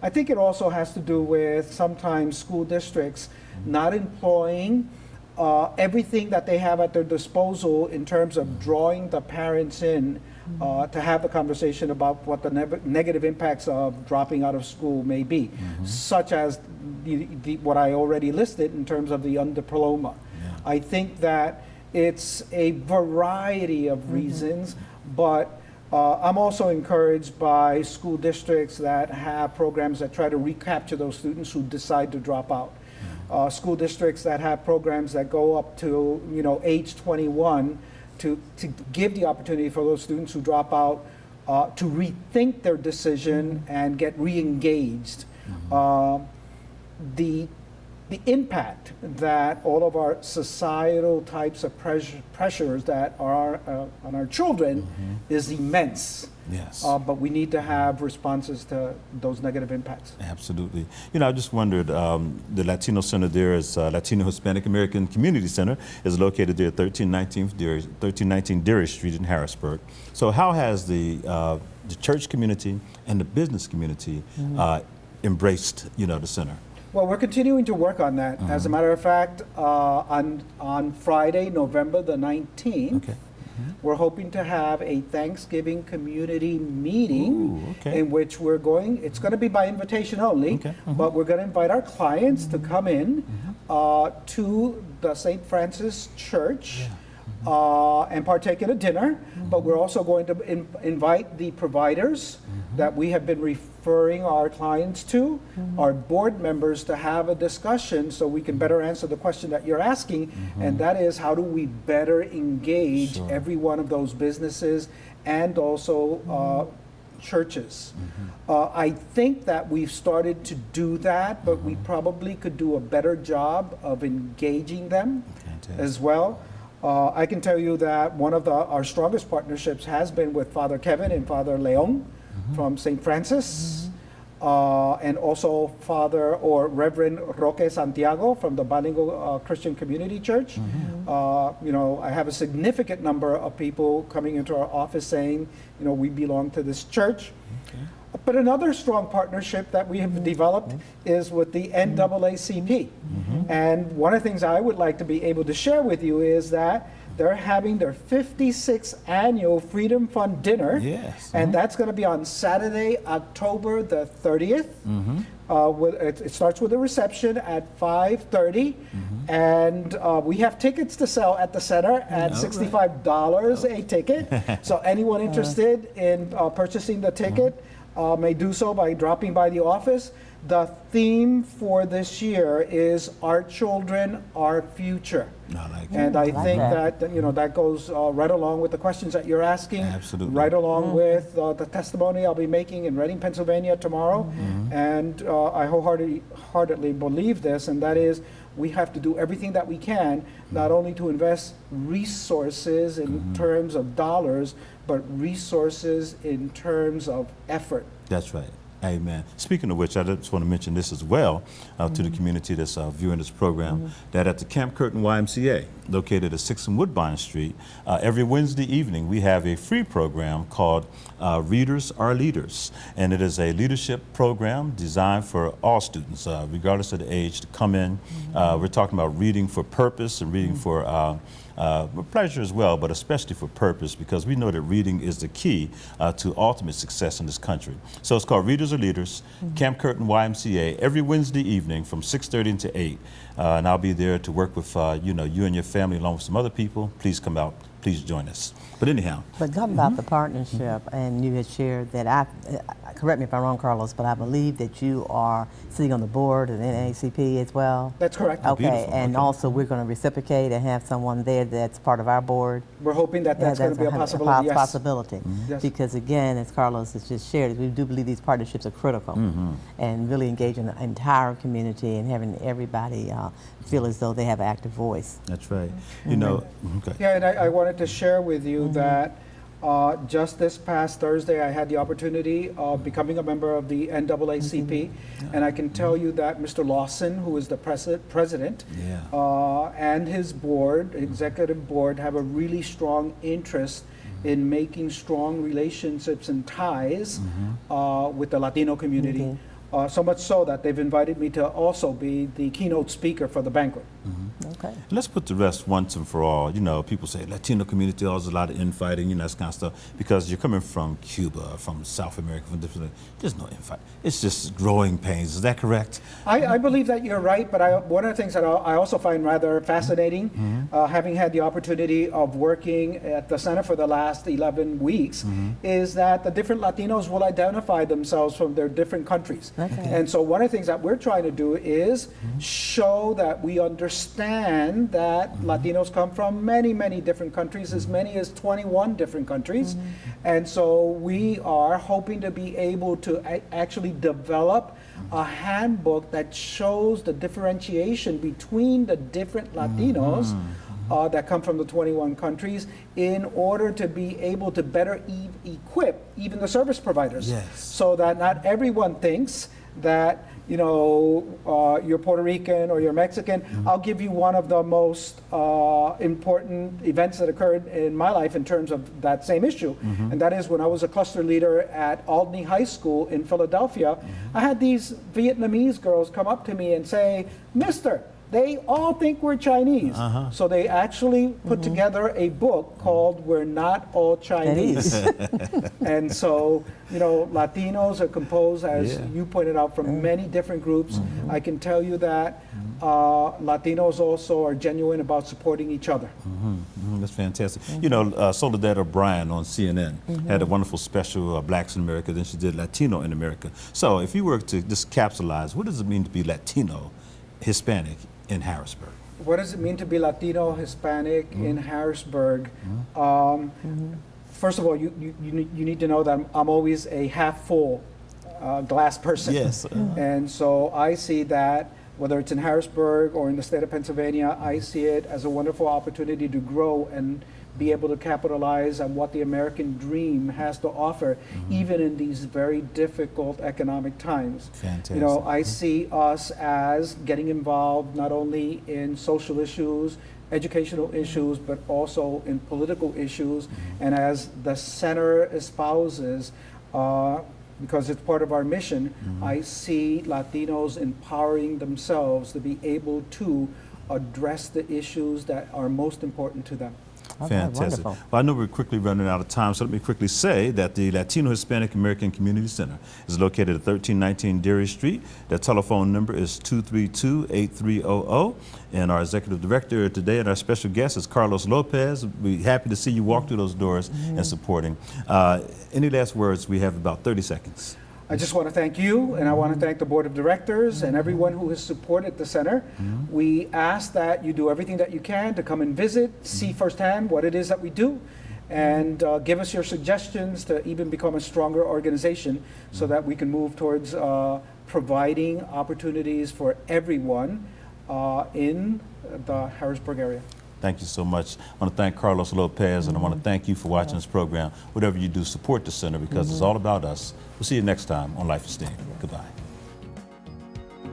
I think it also has to do with sometimes school districts not employing everything that they have at their disposal in terms of drawing the parents in to have the conversation about what the negative impacts of dropping out of school may be, such as what I already listed in terms of the undiploma. I think that it's a variety of reasons, but I'm also encouraged by school districts that have programs that try to recapture those students who decide to drop out. School districts that have programs that go up to age 21 to give the opportunity for those students who drop out to rethink their decision and get re-engaged. The impact that all of our societal types of pressures that are on our children is immense. Yes. But we need to have responses to those negative impacts. Absolutely. I just wondered, the Latino Center there is Latino Hispanic American Community Center is located there at 1319 Deary Street in Harrisburg. So how has the church community and the business community embraced, the center? Well, we're continuing to work on that. As a matter of fact, on Friday, November the 19th, we're hoping to have a Thanksgiving community meeting in which it's going to be by invitation only, but we're going to invite our clients to come in to the St. Francis Church and partake in a dinner, but we're also going to invite the providers that we have been referring our clients to, our board members, to have a discussion so we can better answer the question that you're asking, and that is, how do we better engage every one of those businesses and also churches. I think that we've started to do that, but we probably could do a better job of engaging them as well. I can tell you that one of our strongest partnerships has been with Father Kevin and Father Leon from St. Francis, and also Father or Reverend Roque Santiago from the Bilingual Christian Community Church. I have a significant number of people coming into our office saying, we belong to this church. But another strong partnership that we have developed is with the NAACP. And one of the things I would like to be able to share with you is that they're having their 56th annual Freedom Fund dinner. And that's going to be on Saturday, October the 30th. It starts with a reception at 5:30. And we have tickets to sell at the center at $65 a ticket. So anyone interested in purchasing the ticket may do so by dropping by the office. The theme for this year is Our Children, Our Future. And I think that that goes right along with the questions that you're asking. Absolutely. Right along with the testimony I'll be making in Reading, Pennsylvania tomorrow. And I wholeheartedly believe this, and that is, we have to do everything that we can, not only to invest resources in terms of dollars, but resources in terms of effort. That's right. Amen. Speaking of which, I just want to mention this as well to the community that's viewing this program, that at the Camp Curtin YMCA, located at 6 and Woodbine Street, every Wednesday evening we have a free program called Readers Are Leaders. And it is a leadership program designed for all students, regardless of the age, to come in. We're talking about reading for purpose and reading for pleasure as well, but especially for purpose, because we know that reading is the key to ultimate success in this country. So it's called Readers Are Leaders, Camp Curtin YMCA, every Wednesday evening from 6:30 to 8. And I'll be there to work with you and your family along with some other people. Please come out. Please join us. But anyhow. But talking about the partnership, and you had shared that correct me if I'm wrong, Carlos, but I believe that you are sitting on the board of the NAACP as well. That's correct. Okay, beautiful. and also we're going to reciprocate and have someone there that's part of our board. We're hoping that that's going to be a possibility. Yes. Possibility. Yes. Because again, as Carlos has just shared, we do believe these partnerships are critical and really engaging the entire community and having everybody feel as though they have an active voice. That's right. Yeah, and I wanted to share with you that just this past Thursday, I had the opportunity of becoming a member of the NAACP, and I can tell you that Mr. Lawson, who is the president, and his board, executive board, have a really strong interest in making strong relationships and ties with the Latino community. So much so that they've invited me to also be the keynote speaker for the banquet. Okay. Let's put to rest once and for all, you know, people say Latino community, there's a lot of infighting, you know, that kind of stuff, because you're coming from Cuba, from South America, from different, there's no infight. It's just growing pains. Is that correct? I believe that you're right, but one of the things that I also find rather fascinating, having had the opportunity of working at the center for the last 11 weeks, is that the different Latinos will identify themselves from their different countries. Okay. And so one of the things that we're trying to do is show that we understand that Latinos come from many, many different countries, as many as 21 different countries. And so we are hoping to be able to actually develop a handbook that shows the differentiation between the different Latinos that come from the 21 countries in order to be able to better equip even the service providers. Yes. So that not everyone thinks that, you know, you're Puerto Rican or you're Mexican. I'll give you one of the most important events that occurred in my life in terms of that same issue. And that is when I was a cluster leader at Albany High School in Philadelphia. I had these Vietnamese girls come up to me and say, "Mister, they all think we're Chinese." So they actually put together a book called We're Not All Chinese. And so, you know, Latinos are composed, as you pointed out, from many different groups. I can tell you that Latinos also are genuine about supporting each other. That's fantastic. You know, Soledad O'Brien on CNN had a wonderful special, Blacks in America, then she did Latino in America. So if you were to just capsulize, what does it mean to be Latino, Hispanic in Harrisburg? What does it mean to be Latino, Hispanic in Harrisburg? First of all, you need to know that I'm always a half full glass person. Yes. And so I see that, whether it's in Harrisburg or in the state of Pennsylvania, I see it as a wonderful opportunity to grow and be able to capitalize on what the American dream has to offer, even in these very difficult economic times. Fantastic. You know, I see us as getting involved not only in social issues, educational issues, but also in political issues. And as the center espouses, because it's part of our mission, I see Latinos empowering themselves to be able to address the issues that are most important to them. Okay, Fantastic. wonderful. Well, I know we're quickly running out of time, so let me quickly say that the Latino Hispanic American Community Center is located at 1319 Deary Street. The telephone number is 232-8300. And our executive director today and our special guest is Carlos Lopez. We're happy to see you walk through those doors and supporting. Any last words? We have about 30 seconds. I just want to thank you, and I want to thank the board of directors and everyone who has supported the center. We ask that you do everything that you can to come and visit, see firsthand what it is that we do, and give us your suggestions to even become a stronger organization so that we can move towards providing opportunities for everyone in the Harrisburg area. Thank you so much. I want to thank Carlos Lopez, and I want to thank you for watching this program. Whatever you do, support the center, because it's all about us. We'll see you next time on Life Esteem. Goodbye.